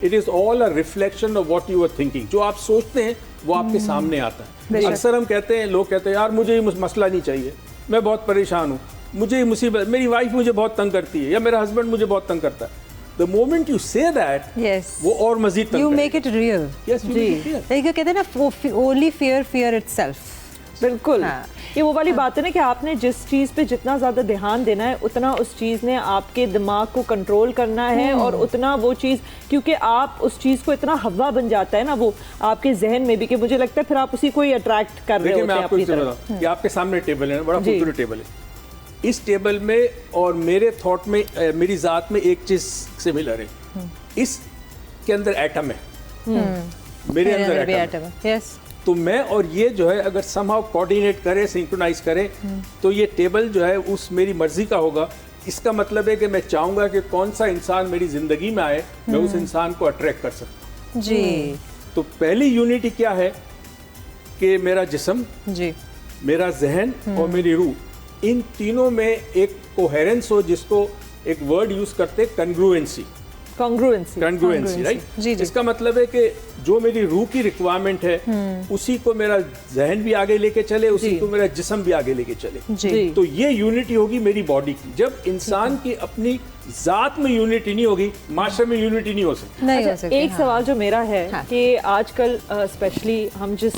It is all a reflection of what you are thinking. जो आप सोचते हैं वो आपके सामने आता है। अक्सर हम कहते हैं, लोग कहते हैं यार मुझे ये मसला नहीं चाहिए, मैं बहुत परेशान हूँ, मुझे ये मुसीबत, मेरी वाइफ मुझे बहुत तंग करती है या मेरा हस्बैंड मुझे बहुत तंग करता है। The moment you say that, yes, वो और मजीद तंग you करेगा। make it real. Yes, you make it real. देखिए कहते हैं ना only fear itself. बिल्कुल हाँ। ये वो वाली बात है ना कि आपने जिस चीज़ पे जितना ज़्यादा ध्यान देना है उतना उस चीज़ ने आपके दिमाग को कंट्रोल करना है और उतना वो चीज़, क्योंकि आप उस चीज़ को इतना हवा बन जाता है ना वो आपके जहन में भी, कि मुझे लगता है फिर आप उसी को ही अट्रैक्ट कर रहे देखिए होते मैं हैं आपको अपनी इससे तरफ। बताऊं कि आपके सामने टेबल है ना, बड़ा जी। खूबसूरत टेबल है। इस टेबल में और मेरे थॉट में, मेरी ज़ात में एक चीज़ सिमिलर है। इसके अंदर एटम है, मेरे अंदर भी एटम atom है। है. Yes. तो मैं और ये जो है अगर समहाउ कोऑर्डिनेट करे, सिंक्रोनाइज करे, तो ये टेबल जो है उस मेरी मर्जी का होगा। इसका मतलब है कि मैं चाहूँगा कि कौन सा इंसान मेरी ज़िंदगी में आए, मैं उस इंसान को अट्रैक्ट कर सकूँ। जी तो पहली यूनिटी क्या है कि मेरा जिस्म, जी मेरा जहन और मेरी रूह, इन तीनों में एक कोहेरेंस हो, जिसको एक वर्ड यूज करते हैं कंग्रुएंसी। Congruency right. जी, जी। इसका मतलब है कि जो मेरी रूह की रिक्वायरमेंट है उसी को मेरा जहन भी आगे लेके चले, उसी को मेरा जिस्म भी आगे लेके चले। जी तो ये यूनिटी होगी मेरी बॉडी की। जब इंसान की अपनी जात में यूनिटी नहीं होगी, माशरे में यूनिटी नहीं हो सकती। नहीं हो अच्छा, सकती। एक सवाल जो मेरा है हाँ। कि आजकल स्पेशली हम जिस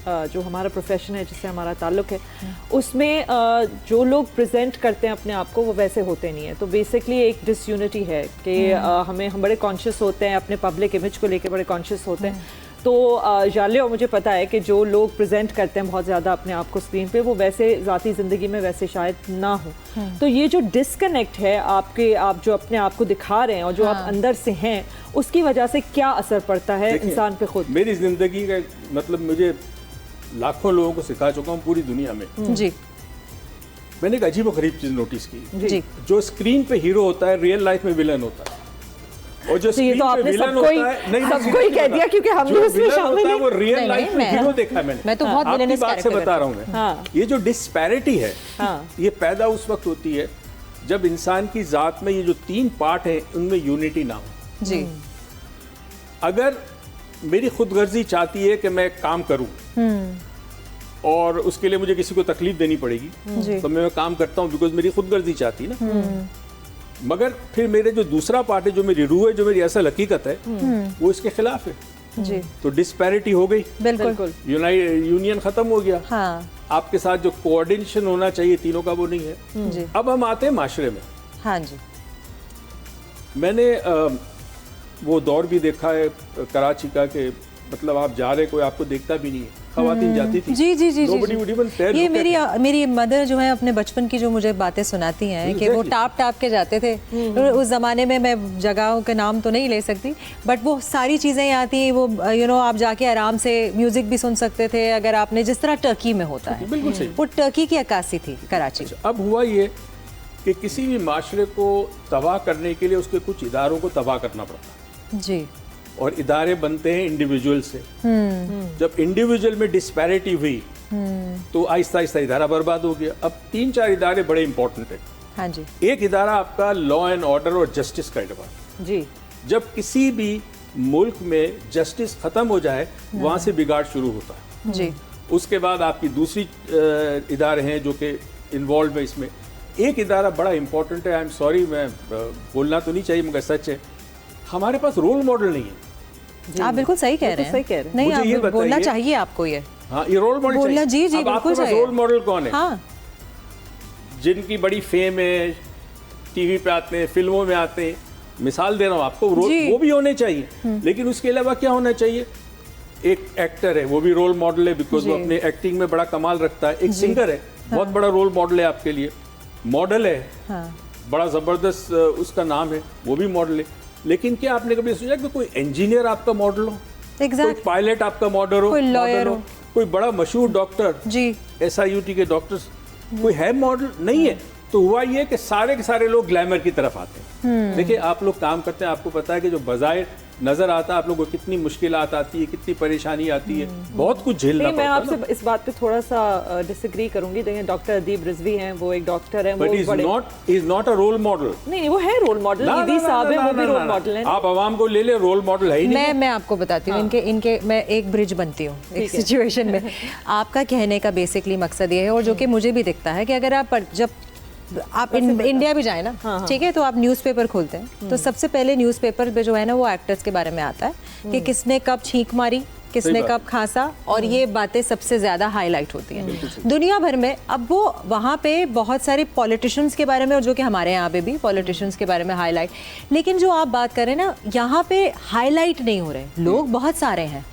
जो हमारा प्रोफेशन है, जिससे हमारा ताल्लुक है, उसमें जो लोग प्रेजेंट करते हैं अपने आप को वो वैसे होते नहीं है। तो बेसिकली एक डिसयूनिटी है कि हम बड़े कॉन्शियस होते हैं, अपने पब्लिक इमेज को लेके बड़े कॉन्शियस होते हैं। तो जाले, और मुझे पता है कि जो लोग प्रेजेंट करते हैं बहुत ज़्यादा अपने आप को स्क्रीन पे, वो वैसे ज़ाती ज़िंदगी में वैसे शायद ना हो। तो ये जो डिस्कनेक्ट है आप जो अपने आप को दिखा रहे हैं और जो आप अंदर से हैं, उसकी वजह से क्या असर पड़ता है इंसान पे खुद? मेरी जिंदगी का मतलब, मुझे लाखों लोगों को सिखा चुका हूँ पूरी दुनिया में। जी मैंने एक अजीब गरीब चीज नोटिस की, जी जो स्क्रीन पे हीरो होता है रियल लाइफ में विलन होता है। और जो तो ये स्क्रीन तो पे आपने विलन सबको ही होता है, नहीं, सबको ही कह दिया, क्योंकि हम भी जो उसमें विलन शामिल होता है हैं। वो रियल नहीं, लाइफ नहीं, में मैं- हीरो देखा है मैंने। मैं तो बहुत आपकी villainous बात से character बता रहा हूँ मैं। हाँ। ये जो डिस्पैरिटी है, हाँ। ये पैदा उस वक्त होती है जब इंसान की जात में ये जो तीन पार्ट हैं उनमें यूनिटी ना हो। जी अगर मेरी खुदगर्जी चाहती है कि मैं काम करूं और उसके लिए मुझे किसी को तकलीफ देनी पड़ेगी, तो मैं काम करता हूं बिकॉज मेरी खुदगर्जी चाहती है ना। मगर फिर मेरे जो दूसरा पार्ट है, जो मेरी रूह है, जो मेरी असल हकीकत है, वो इसके खिलाफ है। जी तो डिस्पैरिटी हो गई, बिल्कुल यूनियन खत्म हो गया। हाँ आपके साथ जो कोऑर्डिनेशन होना चाहिए तीनों का, वो नहीं है। जी अब हम आते हैं माशरे में। हाँ जी मैंने वो दौर भी देखा है कराची का, कि मतलब आप जा रहे, कोई आपको देखता भी नहीं है, खवातीन जाती थी। जी जी जी Nobody would even dare ये look at मेरी मदर जो है अपने बचपन की जो मुझे बातें सुनाती हैं कि वो Exactly. टाप के जाते थे। उस ज़माने में मैं जगहों के नाम तो नहीं ले सकती, बट वो सारी चीज़ें याद थी। वो आप जाके आराम से म्यूज़िक भी सुन सकते थे, अगर आपने, जिस तरह टर्की में होता है। बिल्कुल सही। वो टर्की की अक्कासी थी कराची। अब हुआ ये कि किसी भी माशरे को तबाह करने के लिए उसके कुछ इदारों को तबाह करना पड़ता है, जी और इदारे बनते हैं इंडिविजुअल से। जब इंडिविजुअल में डिस्पैरिटी हुई तो आहिस्ता आहिस्ता इदारा बर्बाद हो गया। अब 3-4 इदारे बड़े इंपॉर्टेंट हैं। हाँ जी एक इदारा आपका लॉ एंड ऑर्डर और जस्टिस का इदारा। जी जब किसी भी मुल्क में जस्टिस खत्म हो जाए, वहाँ से बिगाड़ शुरू होता है। जी उसके बाद आपकी दूसरी इदारे हैं जो कि इन्वॉल्व है इसमें। एक इदारा बड़ा इंपॉर्टेंट है, आई एम सॉरी, मैं बोलना तो नहीं चाहिए मगर सच है, हमारे पास रोल मॉडल नहीं है। आप बिल्कुल सही कह रहे हैं। सही कह रहे हैं। नहीं, मुझे ये आप बोलना बताइए- चाहिए आपको ये। हाँ, ये रोल मॉडल बोलना, चाहिए। जी, अब आपके बिल्कुल पास चाहिए। रोल मॉडल कौन है? हाँ जिनकी बड़ी फेम है, टीवी पे आते हैं, फिल्मों में आते हैं, मिसाल दे रहा हूँ आपको, जी। वो भी होने चाहिए। लेकिन उसके अलावा क्या होना चाहिए? एक एक्टर है, वो भी रोल मॉडल है, बिकॉज वो जी। अपने एक्टिंग में बड़ा कमाल रखता है। एक सिंगर है, बहुत बड़ा रोल मॉडल है आपके लिए। मॉडल है, हाँ बड़ा जबरदस्त उसका नाम है, वो भी मॉडल है। लेकिन क्या आपने कभी सोचा कि कोई इंजीनियर आपका मॉडल हो, कोई एग्जैक्ट पायलट आपका मॉडल हो, कोई लॉयर हो, कोई बड़ा मशहूर डॉक्टर, जी SIUT के डॉक्टर्स, कोई है मॉडल? नहीं है। तो हुआ ये कि सारे के सारे लोग ग्लैमर की तरफ आते हैं। देखिए आप लोग काम करते हैं, आपको पता है कि जो बजाय नजर आता है आप लोगों को कितनी मुश्किलात आती है, कितनी परेशानी आती है, बहुत कुछ झेलना नहीं, मैं पड़ता है आपसे इस बात पे थोड़ा सा डिसएग्री करूंगी। देखिए डॉक्टर अदीब रिजवी हैं, वो एक डॉक्टर हैं, बट वो is not a role model. नहीं, वो है रोल मॉडल, दीदी साहब है, वो भी रोल मॉडल हैं। आप आवाम को ले ले, रोल मॉडल है ही नहीं। मैं आपको बताती हूँ, इनके मैं एक ब्रिज बनती हूँ एक सिचुएशन में। आपका कहने का बेसिकली मकसद ये है, और जो कि मुझे भी दिखता है कि अगर आप इंडिया भी जाए ना, ठीक है, तो आप न्यूज़पेपर खोलते हैं तो सबसे पहले न्यूज़पेपर पे जो है ना वो एक्टर्स के बारे में आता है कि किसने कब छींक मारी, किसने कब खांसा, और ये बातें सबसे ज़्यादा हाईलाइट होती हैं दुनिया भर में। अब वो वहाँ पे बहुत सारे पॉलिटिशियंस के बारे में, और जो कि हमारे यहाँ पे भी पॉलिटिशियंस के बारे में हाईलाइट, लेकिन जो आप बात कर रहे हैं ना, यहाँ पे हाईलाइट नहीं हो रहे। लोग बहुत सारे हैं,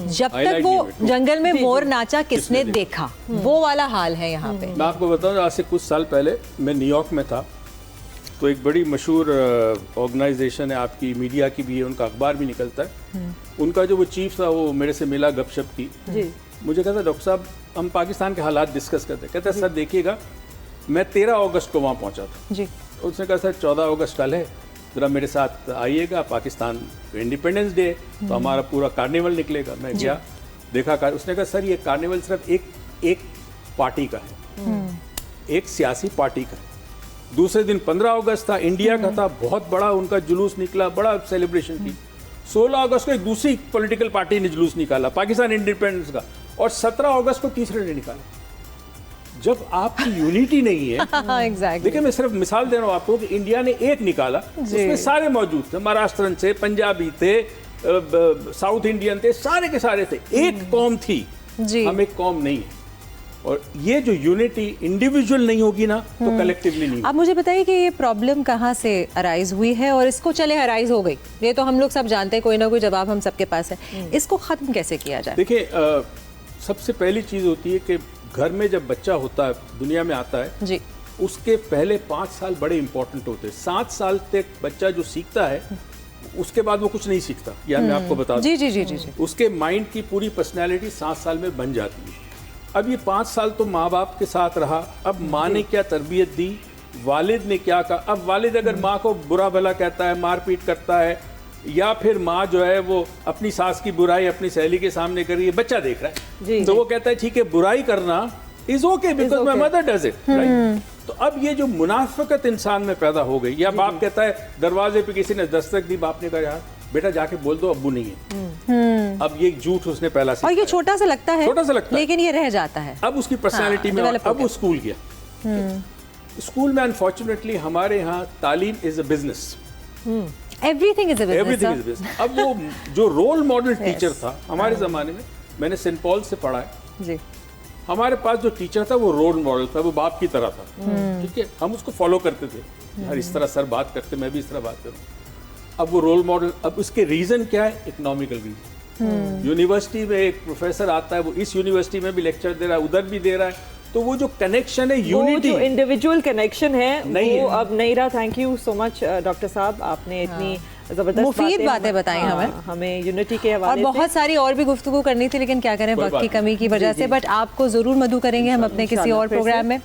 जब तक वो जंगल में मोर नाचा किसने देखा, वो वाला हाल है यहाँ पे। मैं आपको बताऊँ, आज से कुछ साल पहले मैं न्यूयॉर्क में था, तो एक बड़ी मशहूर ऑर्गेनाइजेशन है आपकी, मीडिया की भी है, उनका अखबार भी निकलता है। उनका जो वो चीफ था वो मेरे से मिला, गपशप की। मुझे कहता, डॉक्टर साहब हम पाकिस्तान के हालात डिस्कस करते हैं। कहता सर देखिएगा, मैं 13 अगस्त को वहाँ पहुँचा था जी। उसने कहा सर 14 अगस्त कल है, ज़रा मेरे साथ आइएगा, पाकिस्तान इंडिपेंडेंस डे तो हमारा पूरा कार्निवल निकलेगा। मैं गया, देखा उसने कहा सर ये कार्निवल सिर्फ एक पार्टी का है, एक सियासी पार्टी का है। दूसरे दिन 15 अगस्त था, इंडिया का था, बहुत बड़ा उनका जुलूस निकला, बड़ा सेलिब्रेशन की। 16 अगस्त को एक दूसरी पॉलिटिकल पार्टी ने जुलूस निकाला, पाकिस्तान इंडिपेंडेंस का, और 17 अगस्त को तीसरे ने निकाला। जब आपकी यूनिटी नहीं है exactly. देखिए मैं सिर्फ मिसाल दे रहा हूँ आपको कि इंडिया ने एक निकाला, उसमें सारे मौजूद थे, महाराष्ट्रन थे, पंजाबी थे, साउथ इंडियन थे, सारे के सारे थे, एक कौम थी जी। हम एक कौम नहीं है, और ये जो यूनिटी इंडिविजुअल नहीं होगी ना तो कलेक्टिवली नहीं। अब मुझे बताइए कि ये प्रॉब्लम कहाँ से अराइज हुई है, और इसको चले अराइज हो गई, ये तो हम लोग सब जानते हैं, कोई ना कोई जवाब हम सबके पास है, इसको खत्म कैसे किया जाए? देखिए सबसे पहली चीज होती है कि घर में जब बच्चा होता है, दुनिया में आता है जी, उसके पहले 5 साल बड़े इंपॉर्टेंट होते हैं। 7 साल तक बच्चा जो सीखता है उसके बाद वो कुछ नहीं सीखता, यह मैं आपको बता दूं। जी जी जी जी जी। उसके माइंड की पूरी पर्सनैलिटी 7 साल में बन जाती है। अब ये 5 साल तो माँ बाप के साथ रहा, अब माँ ने क्या तरबियत दी, वालिद ने क्या कहा। अब वालिद अगर माँ को बुरा भला कहता है, मारपीट करता है, या फिर माँ जो है वो अपनी सास की बुराई अपनी सहेली के सामने कर रही है, बच्चा देख रहा है, तो वो कहता है ठीक है बुराई करना is okay because my mother does it, right. तो अब ये जो मुनाफिकत इंसान में पैदा हो गई, या बाप कहता है दरवाजे पे किसी ने दस्तक दी, बाप ने कहा यार बेटा जाके बोल दो अब्बू नहीं है। अब ये झूठ उसने पहला सीखा, और ये छोटा सा लगता है, छोटा सा लगता है, लेकिन ये रह जाता है। अब उसकी पर्सनैलिटी में, अब वो स्कूल गया। स्कूल में अनफॉर्चुनेटली हमारे यहाँ तालीम is a business, everything is a business. Everything is business. अब वो जो रोल मॉडल टीचर था हमारे जमाने में, मैंने सेंट पॉल से पढ़ा है जी, हमारे पास जो टीचर था वो रोल मॉडल था, वो बाप की तरह था, ठीक है, हम उसको फॉलो करते थे, यार इस तरह सर बात करते, मैं भी इस तरह बात करूँ। अब वो रोल मॉडल, अब उसके रीजन क्या है, इकोनॉमिकल रीजन। यूनिवर्सिटी में एक प्रोफेसर आता है, वो इस यूनिवर्सिटी में भी लेक्चर दे रहा है, उधर भी दे रहा है, तो वो जो कनेक्शन है, यूनिटी, जो इंडिविजुअल कनेक्शन है नहीं वो है। अब नहीं रहा। Thank you so much doctor साहब, आपने इतनी जबरदस्त मुफीद बातें बताई हमें यूनिटी के हवाले और बहुत सारी और भी गुफ्तगू करनी थी, लेकिन क्या करें वक्त की कमी की वजह से, बट आपको जरूर मदू करेंगे हम अपने किसी और प्रोग्राम में।